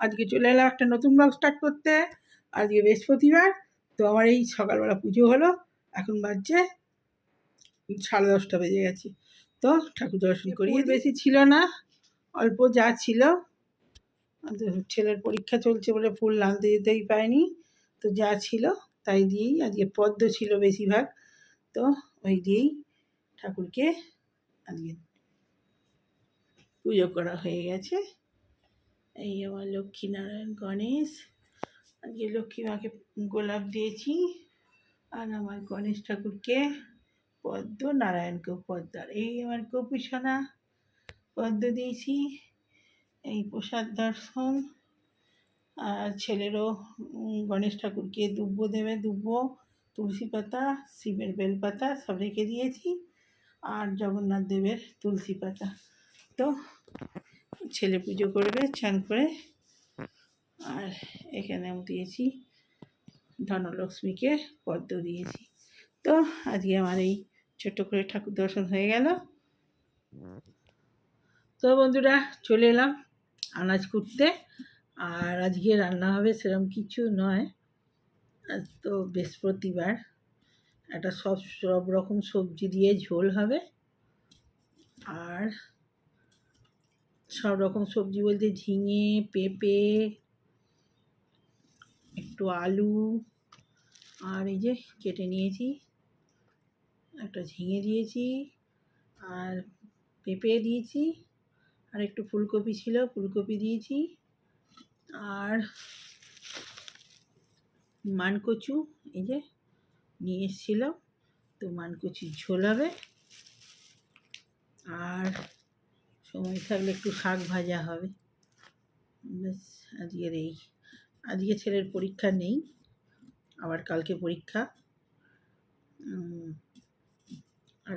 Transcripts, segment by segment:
আজকে চলে এলাম একটা নতুন ব্লগ স্টার্ট করতে। আজকে বৃহস্পতিবার, তো আমার এই সকালবেলা পুজো হলো। এখন বাজছে 10:30 বেজে গেছে। তো ঠাকুর দর্শন করিয়ে বেশি ছিল না, অল্প যা ছিল। ছেলের পরীক্ষা চলছে বলে ফুল আনতে যেতেই পাইনি, তো যা ছিল তাই দিয়েই, আজকে পদ্ম ছিল বেশিরভাগ, তো ওই দিয়েই ঠাকুরকে আজকে পুজো করা হয়ে গেছে। এই আমার লক্ষ্মীনারায়ণ গণেশ, আজকে লক্ষ্মী মাকে গোলাপ দিয়েছি, আর আমার গণেশ ঠাকুরকে পদ্ম, নারায়ণকেও পদ্ম, আর এই আমার গোপীসোনা পদ্ম দিয়েছি। এই প্রসাদ দর্শন, আর ছেলেরও গণেশ ঠাকুরকে দুব্বো দেবে, দুব্বো, তুলসী পাতা, শিবের বেলপাতা সব রেখে দিয়েছি, আর জগন্নাথ দেবের তুলসী পাতা। তো ছেলে পুজো করবে চান করে। আর এখানেও দিয়েছি ধনলক্ষ্মীকে পদ্ম দিয়েছি। তো আজকে আমার এই ছোট্ট করে ঠাকুর দর্শন হয়ে গেল। তো বন্ধুরা, চলে এলাম আনাজ কুটতে। আর আজকে রান্না হবে সেরকম কিছু নয়, আজ তো বৃহস্পতিবার। একটা সব রকম সবজি দিয়ে ঝোল হবে, আর সব রকম সবজি বলতে ঝিঙে, পেঁপে, একটু আলু, আর এই যে কেটে নিয়েছি একটা ঝিঙে দিয়েছি, আর পেঁপে দিয়েছি, আর একটু ফুলকপি ছিল ফুলকপি দিয়েছি, আর মানকচু এই যে নিয়ে এসেছিলাম, তো মানকচুর ঝোল হবে। আর সময় থাকলে একটু শাক ভাজা হবে। ব্যাস, আজকে ছেলের পরীক্ষা নেই, আবার কালকে পরীক্ষা।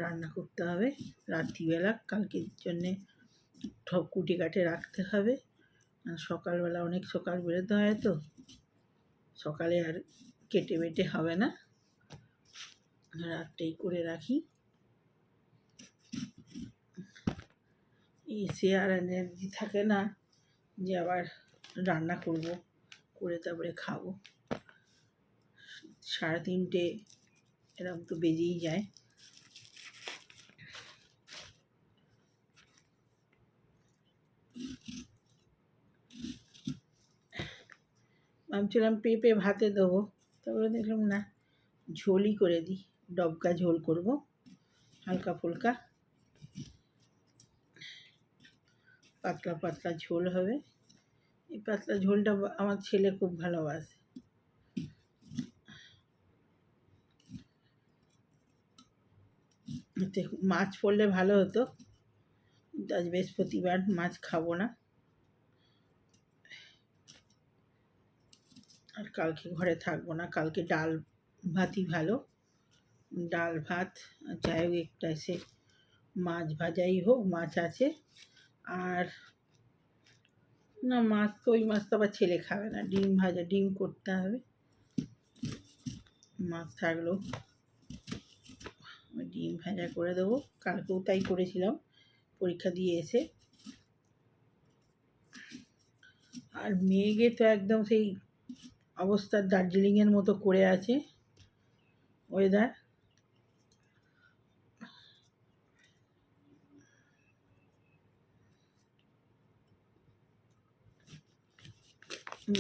রান্না করতে হবে রাত্রিবেলা, কালকের জন্যে সব কুটে কাটে রাখতে হবে। সকালবেলা অনেক সকাল বেরোতে হয়, তো সকালে আর কেটে বেটে হবে না, রাতটাই করে রাখি। এসে আর এনার্জি থাকে না যে আবার রান্না করব, করে তারপরে খাবো। 3:30 এরকম তো বেজেই যায়। ভাবছিলাম পেঁপে ভাতে দেবো, তারপরে দেখলাম না, ঝোলই করে দিই, ডবকা ঝোল করব, হালকা ফুলকা পাতলা পাতলা ঝোল হবে। এই পাতলা ঝোলটা আমার ছেলে খুব ভালোবাসে। মাছ পড়লে ভালো হতো, আজ বৃহস্পতিবার মাছ খাবো না। আর কালকে ঘরে থাকবো না, কালকে ডাল ভাতই ভালো, ডাল ভাত। যাই হোক, একটা এসে মাছ ভাজাই হোক, মাছ আছে। আর না, মাছ তো ওই মাছ তো আবার ছেলে খাবে না, ডিম ভাজা, ডিম করতে হবে। মাছ থাকলেও ডিম ভাজা করে দেবো, কালকেও তাই করেছিলাম পরীক্ষা দিয়ে এসে। আর মেঘে তো একদম সেই অবস্থা দার্জিলিংয়ের মতো করে আছে ওয়েদার।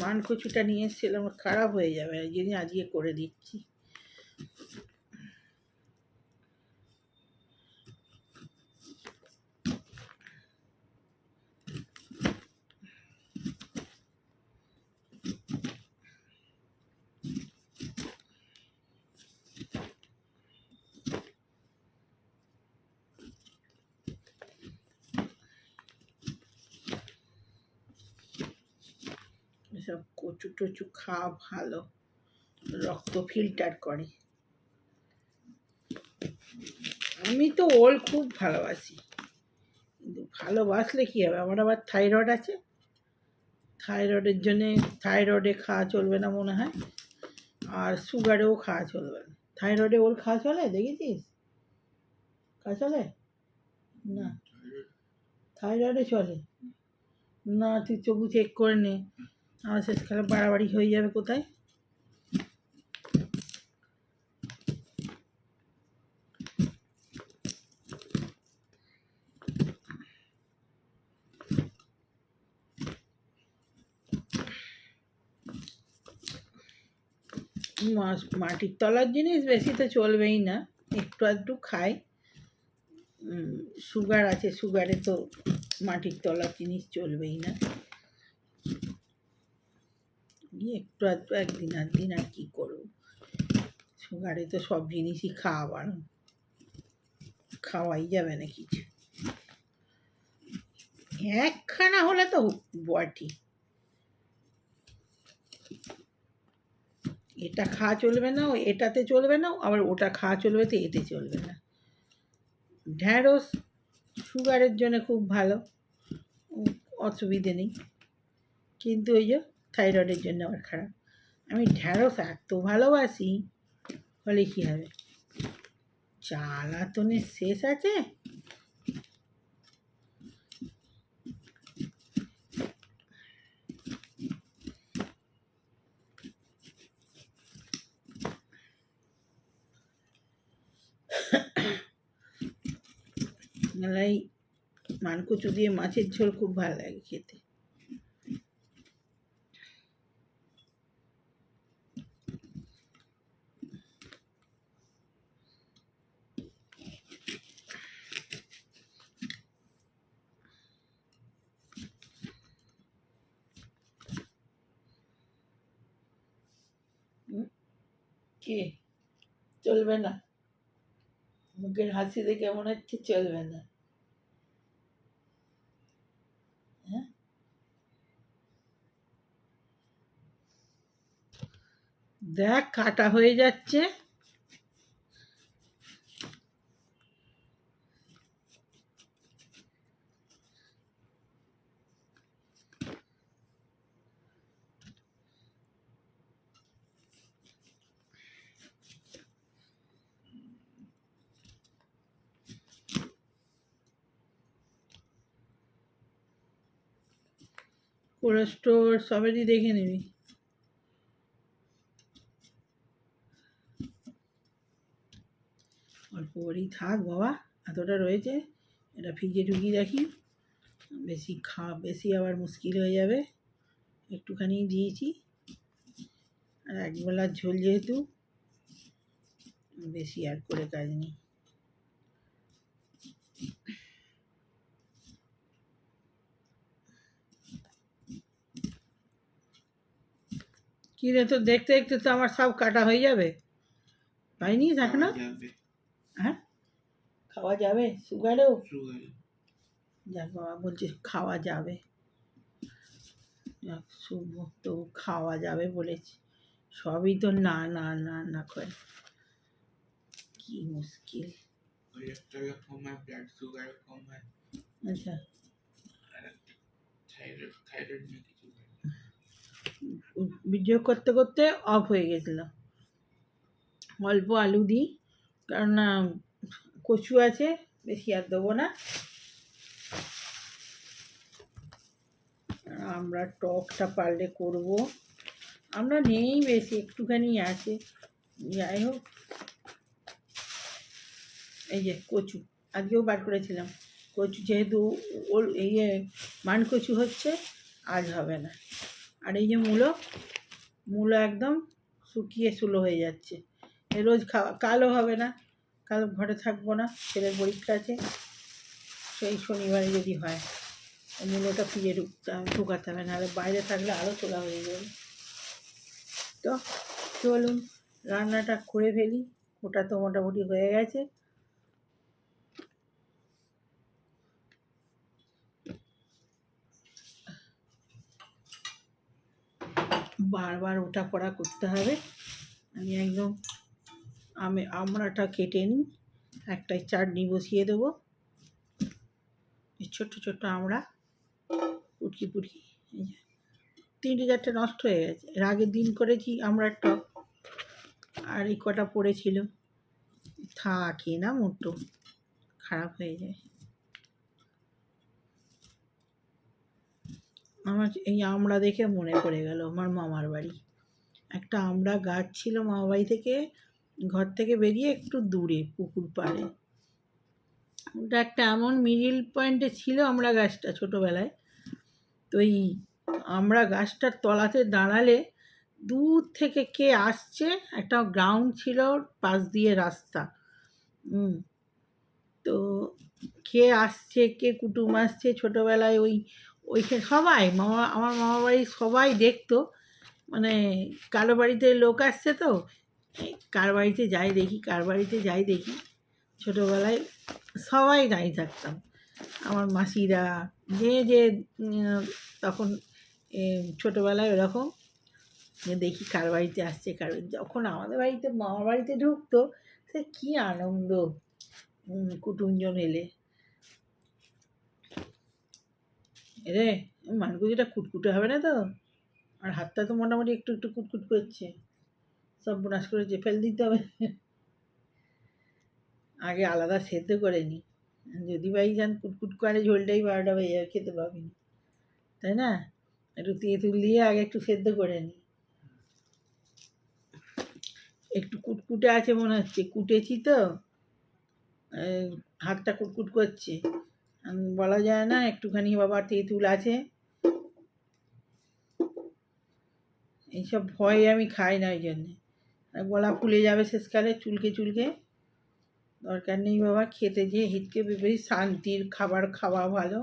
মানকচুটা নিয়ে এসেছিলাম, খারাপ হয়ে যাবে, এই জন্য আজকে করে দিচ্ছি। এসব কচু টচু খাওয়া ভালো, রক্ত ফিল্টার করে। আমি তো ওল খুব ভালোবাসি, কিন্তু ভালোবাসলে কী হবে, আমার আবার থাইরয়েড আছে। থাইরয়েডের জন্যে থাইরয়েডে খাওয়া চলবে না মনে হয়, আর সুগারেও খাওয়া চলবে না। থাইরয়েডে ওল খাওয়া চলে, দেখেছিস? খাওয়া চলে না, থাইরয়েডে চলে। না, তুই তবু চেক করে নে, আমার শেষকালে বাড়াবাড়ি হয়ে যাবে কোথায়। মাটির তলার জিনিস বেশি তো চলবেই না, একটু আধটু খাই। সুগার আছে, সুগারে তো মাটির তলার জিনিস চলবেই না। একটু আধটু একদিন আধদিন আর কি করবো, সুগারে তো সব জিনিসই খাওয়া বারণ, খাওয়াই যাবে না কিছু। একখানা হলে তো বটি, এটা খাওয়া চলবে না, এটাতে চলবে না, আবার ওটা খাওয়া চলবে তো এতে চলবে না। ঢ্যাঁড়স সুগারের জন্য খুব ভালো, অসুবিধে নেই, কিন্তু ওই যে থাইরয়েডের জন্য আবার খারাপ। আমি ঢ্যাঁড়স এত ভালোবাসি, ফলে কী হবে, জ্বালাতনের শেষ আছে। এই মানকচু দিয়ে মাছের ঝোল খুব ভালো লাগে খেতে। কে চলবে না, মুখের হাসি দেখে মনে হচ্ছে চলবে না। হ্যাঁ, দেখ কাটা হয়ে যাচ্ছে। কোলেস্টোর সবেরই দেখে নিবি। অল্প করেই থাক বাবা, এতটা রয়েছে, এটা ফ্রিজে ঢুকিয়ে রাখি, বেশি আবার মুশকিল হয়ে যাবে। একটুখানি দিয়েছি, আর একবেলার ঝোল যেহেতু, বেশি আর করে কাজ নেই। কি রে, তো দেখতে দেখতে তো আমার সব কাটা হয়ে যাবে, পাইনি দেখ না। হ্যাঁ, খাওয়া যাবে সুগারেও, যাক বাবা বলছে খাওয়া যাবে, শুভ তো খাওয়া যাবে বলেছি, সবই তো না না না না করে, কি মুশকিল। আচ্ছা, ভিডিও করতে করতে অফ হয়ে গেছিল। অল্প আলু দিই, কারণ কচু আছে, বেশি আর দেবো না। আমরা টকটা পারলে করব, আমরা নেই বেশি, একটুখানি আছে, যাই হোক। এই যে কচু আজকেও বার করেছিলাম, কচু যেহেতু ওর মান কচু হচ্ছে, আজ হবে না। আর এই যে মূলো একদম শুকিয়ে শুলো হয়ে যাচ্ছে, রোজ খাওয়া, কালও হবে না, কাল ঘরে থাকবো না, ছেলের পরীক্ষা আছে, সেই শনিবারে যদি হয় মূলোটা ফ্রিজে ঢুকাতে হবে, নাহলে বাইরে থাকলে আরও তোলা হয়ে যাবে। তো চলুন রান্নাটা করে ফেলি, ওটা তো মোটামুটি হয়ে গেছে। বারবার ওটা পড়া করতে হবে। আমি একদম আমড়াটা কেটে নিই, একটাই চাটনি বসিয়ে দেবো, ছোট্ট ছোট্ট আমড়া পুটকি পুটকি, এই যে 3-4টে নষ্ট হয়ে গেছে, এর আগের দিন করেছি আমড়ার টক, আর এই কটা পড়েছিল, থাকে না, মোটো খারাপ হয়ে যায়। আমার এই আমড়া দেখে মনে পড়ে গেল আমার মামার বাড়ি। একটা আমড়া গাছ ছিল মামা বাড়ি থেকে, ঘর থেকে বেরিয়ে একটু দূরে পুকুর পাড়ে। ওটা একটা এমন মিডিল পয়েন্টে ছিল আমড়া গাছটা ছোটোবেলায়। তো এই আমড়া গাছটার তলাতে দাঁড়ালে দূর থেকে কে আসছে, একটা গ্রাউন্ড ছিল পাশ দিয়ে রাস্তা। তো কে আসছে, কে কুটুম আসছে, ছোটোবেলায় ওইখানে সবাই আমার মামা বাড়ির সবাই দেখতো। মানে কারো বাড়িতে লোক আসছে তো কার বাড়িতে যাই দেখি, কার বাড়িতে যাই দেখি। ছোটোবেলায় সবাই দাঁড়িয়ে থাকতাম, আমার মাসিরা যে তখন ছোটোবেলায় ওরকম যে দেখি কার বাড়িতে আসছে, যখন আমাদের বাড়িতে মামার বাড়িতে ঢুকতো সে কী আনন্দ কুটুমজন এলে। রে মানকুজিটা কুটকুটে হবে না তো? আর হাতটা তো মোটামুটি একটু একটু কুটকুট করছে, সব বোনাস করে যে ফেল দিতে হবে। আগে আলাদা সেদ্ধ করে নিই, যদি বাই যান কুটকুট করে ঝোলটাই 12টা বেজে যাবে, খেতে পাবি না, তাই না? একটু তেঁতুল দিয়ে আগে একটু সেদ্ধ করে নিই। একটু কুটকুটে আছে মনে হচ্ছে, কুটেছি তো হাতটা কুটকুট করছে, বলা যায় না। একটুখানি বাবা তেঁতুল আছে, এইসব ভয়ে আমি খাই না, ওই জন্যে গলা ফুলে যাবে শেষকালে চুলকে চুলকে। দরকার নেই বাবা, খেতে যেয়ে হিটকে বেশি শান্তির খাবার খাওয়া ভালো,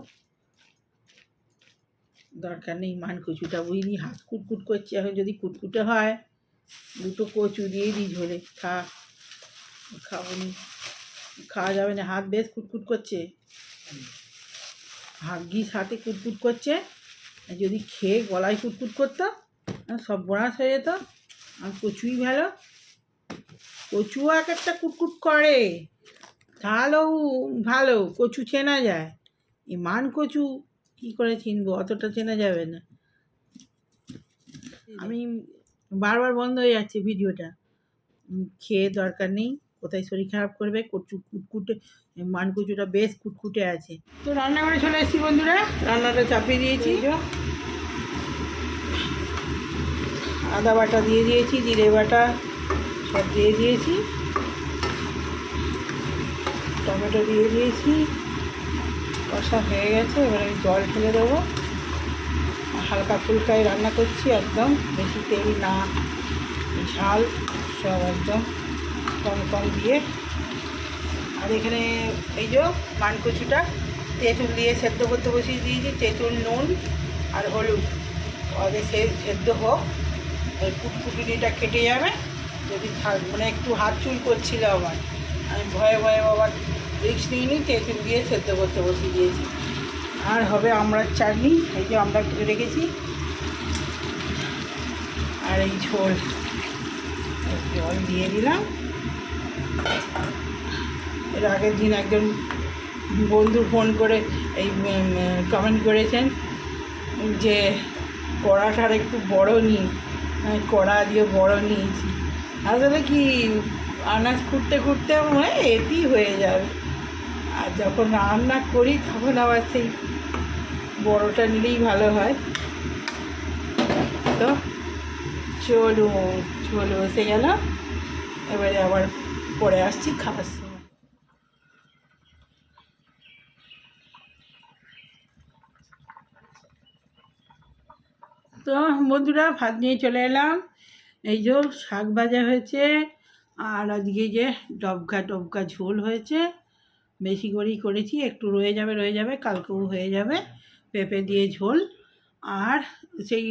দরকার নেই। মানকচুটা বুঝলি হাত কুটকুট করছে, এখন যদি কুটকুটে হয় দুটো কচু দিয়েই দিই ঝোলে, খাবো নি, খাওয়া যাবে না, হাত বেশ কুটকুট করছে, ভাগ্যিস হাতে কুটকুট করছে, যদি খেয়ে গলায় কুটকুট করতো সব বোনাস হয়ে যেত। আর কচুই ভালো, কচুও এক একটা কুটকুট করে, তাহলেও ভালো, কচু চেনা যায়। এই মান কচু কী করে চিনবো, অতটা চেনা যাবে না। আমি বারবার বন্ধ হয়ে যাচ্ছে ভিডিওটা, খেয়ে দরকার নেই, কোথায় শরীর খারাপ করবে। কচু কুটকুটে, মানকচুটা বেশ কুটকুটে আছে। তো রান্নাঘরে চলে এসেছি বন্ধুরা, রান্নাটা চাপিয়ে দিয়েছি, আদা বাটা দিয়ে দিয়েছি, জিরে বাটা সব দিয়ে দিয়েছি, টমেটো দিয়ে দিয়েছি, কষা হয়ে গেছে। এবার আমি জল ফেলে দেবো, হালকা ফুলকায় রান্না করছি, একদম বেশি তেল না, ঝাল সব একদম কম কম দিয়ে। আর এখানে এই যে মানকচুটা তেঁতুল দিয়ে সেদ্ধ করতে বসিয়ে দিয়েছি, তেঁতুল, নুন আর হলুদ, আগে সেদ্ধ হোক, ওই কুটকুটিটা কেটে যাবে। যদি মানে একটু হাত চুল করছিল আমার, আমি ভয়ে ভয়ে বাবার রিক্স নিইনি, তেঁতুল দিয়ে সেদ্ধ করতে বসিয়ে দিয়েছি। আর হবে আমড়ার চাটনি, এই যে আমরা কেটে রেখেছি, আর এই ঝোল, জল দিয়ে দিলাম। এর আগের দিন একজন বন্ধু ফোন করে এই কমেন্ট করেছেন যে কড়াটার একটু বড় নিই, কড়া দিয়ে বড় নিয়েছি, আসলে কি আনাজ খুঁড়তে খুঁড়তে আমার এটি হয়ে যাবে, আর যখন রান্না করি তখন আবার সেই বড়টা নিলেই ভালো হয়। তো চলো এসে গেল, এবারে আবার পরে আসছি খাবার সময়। তো বন্ধুরা ভাত নিয়ে চলে এলাম, এই যে শাক ভাজা হয়েছে, আর আজকে যে ডবকা ঝোল হয়েছে, বেশি করেই করেছি, একটু রয়ে যাবে, কালকেও হয়ে যাবে, পেঁপে দিয়ে ঝোল। আর সেই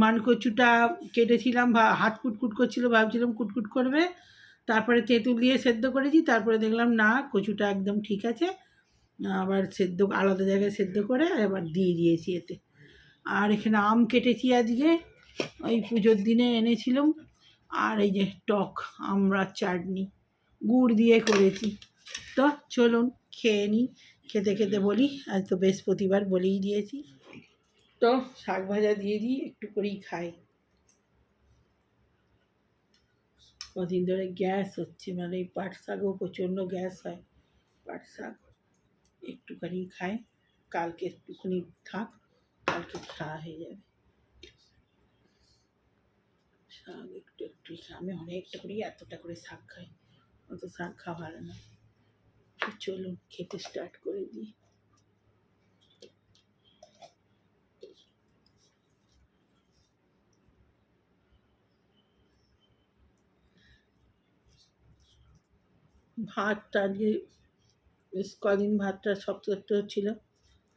মানকচুটা কেটেছিলাম, হাত কুটকুট করছিল, ভাবছিলাম কুটকুট করবে, তারপরে তেঁতুল দিয়ে সেদ্ধ করেছি, তারপরে দেখলাম না, কচুটা একদম ঠিক আছে, আবার সেদ্ধ আলাদা জায়গায় সেদ্ধ করে এবার দিয়ে দিয়েছি এতে। আর এখানে আম কেটেছি আজকে, ওই পুজোর দিনে এনেছিলাম, আর এই যে টক আমড়ার চাটনি গুড় দিয়ে করেছি। তো চলুন খেয়ে নিই, খেতে খেতে বলি, আজ তো বৃহস্পতিবার বলেই দিয়েছি। তো শাক ভাজা দিয়ে দিই, একটু করেই খাই, কদিন ধরে গ্যাস হচ্ছে, মানে এই পাট শাকও প্রচণ্ড গ্যাস হয়, পাট শাক একটুখানি খাই, কালকে একটুখানি থাক, কালকে খাওয়া হয়ে যাবে। শাক একটু একটু, আমি অনেকটা করি, এতটা করে শাক খাই, অত শাক খাওয়া ভালো না। চলুন খেতে স্টার্ট করে দিই। ভাতটা আজকে বেশ কদিন ভাতটা শক্ত শক্ত ছিল,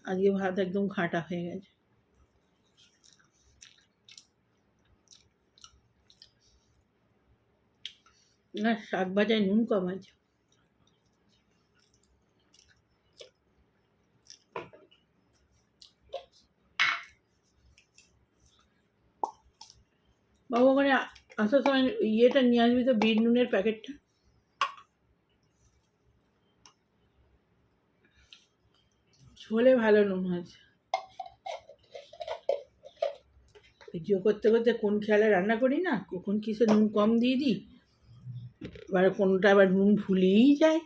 আজকে ভাত একদম ঘাঁটা হয়ে গেছে। না, শাক ভাজায় নুন কম আছে। বাবু ওখানে আসার সময় ইয়েটা নিয়ে আসবি তো, বিট নুনের প্যাকেটটা। ঝোলে ভালো নুন হয়েছে। ভিডিও করতে করতে কোন খেয়ালে রান্না করি না, কখন কিসে নুন কম দিয়ে দিই, এবার কোনটা আবার নুন ভুলেই যায়।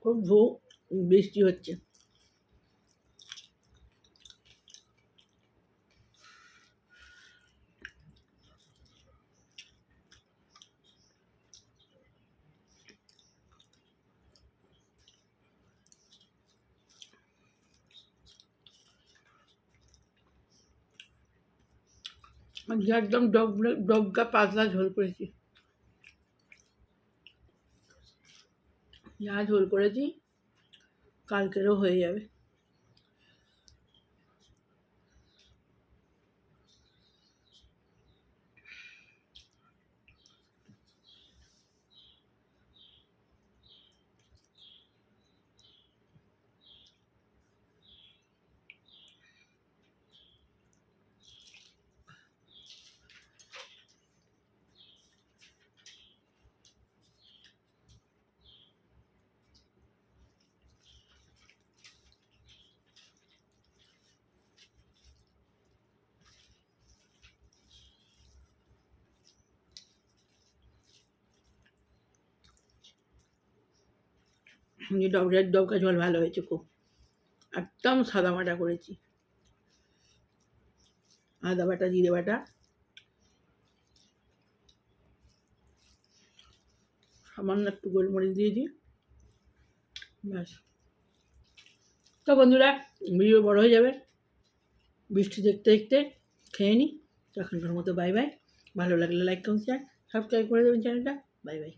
খুব বৃষ্টি হচ্ছে। আজকে একদম ডবকা পাতলা ঝোল করেছি, যা ঝোল করেছি কালকেরও হয়ে যাবে। ডবকা ঝোল ভালো হয়েছে খুব, একদম সাদা মাটা করেছি। আদা বাটা, জিরে বাটা, সামান্য একটু গোলমরিচ দিয়েছি, ব্যাস। তো বন্ধুরা, ভিডিও বড় হয়ে যাবে, বৃষ্টি দেখতে দেখতে খেয়ে নিই। তখনকার মতো বাই বাই। ভালো লাগলে লাইক কমেন্ট শেয়ার সাবস্ক্রাইব করে দেবেন চ্যানেলটা। Bye bye.